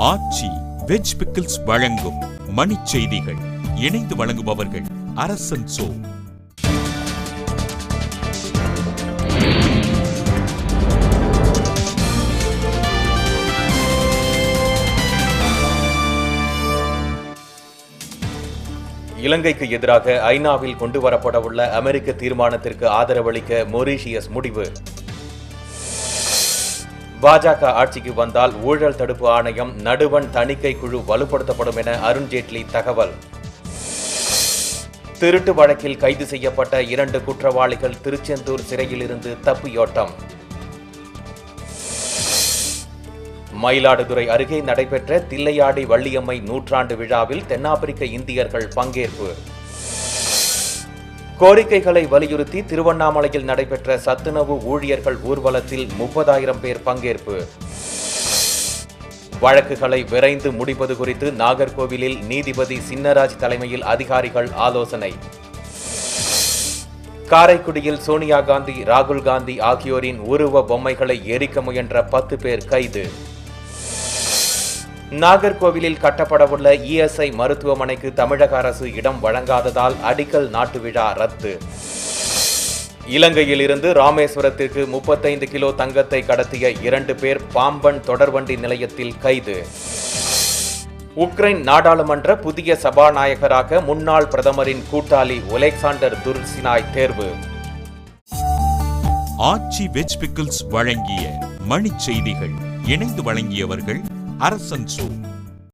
ஆச்சி veg pickles வழங்கும் மணிச் செய்திகள். இணைந்து வழங்குபவர்கள் அரசன் சோ. இலங்கைக்கு எதிராக ஐநாவில் கொண்டுவரப்படவுள்ள அமெரிக்க தீர்மானத்திற்கு ஆதரவளிக்க மொரீஷியஸ் முடிவு. பாஜக ஆட்சிக்கு வந்தால் ஊழல் தடுப்பு ஆணையம், நடுவண் தணிக்கை குழு வலுப்படுத்தப்படும் என அருண்ஜேட்லி தகவல். திருட்டு வழக்கில் கைது செய்யப்பட்ட 2 குற்றவாளிகள் திருச்செந்தூர் சிறையிலிருந்து தப்பியோட்டம். மயிலாடுதுறை அருகே நடைபெற்ற தில்லையாடி வள்ளியம்மை நூற்றாண்டு விழாவில் தென்னாப்பிரிக்க இந்தியர்கள் பங்கேற்பு. கோரிக்கைகளை வலியுறுத்தி திருவண்ணாமலையில் நடைபெற்ற சத்துணவு ஊழியர்கள் ஊர்வலத்தில் 30,000 பேர் பங்கேற்பு. வழக்குகளை விரைந்து முடிப்பது குறித்து நாகர்கோவிலில் நீதிபதி சின்னராஜ் தலைமையில் அதிகாரிகள் ஆலோசனை. காரைக்குடியில் சோனியா காந்தி, ராகுல் காந்தி ஆகியோரின் உருவ பொம்மைகளை எரிக்க முயன்ற 10 பேர் கைது. நாகர்கோவிலில் கட்டப்படவுள்ள இஎஸ்ஐ மருத்துவமனைக்கு தமிழக அரசு இடம் வழங்காததால் அடிக்கல் நாட்டு விழா ரத்து. இலங்கையில் இருந்து ராமேஸ்வரத்திற்கு 35 கிலோ தங்கத்தை கடத்திய 2 பேர் பாம்பன் தொடர்வண்டி நிலையத்தில் கைது. உக்ரைன் நாடாளுமன்ற புதிய சபாநாயகராக முன்னாள் பிரதமரின் கூட்டாளி ஒலெக்சாண்டர் துர்சினாய் தேர்வு. ஆச்சி வெஜ் பிக்கிள்ஸ் வழங்கிய மணிச் செய்திகள். இணைந்து வழங்கியவர்கள் அரசன் சோ.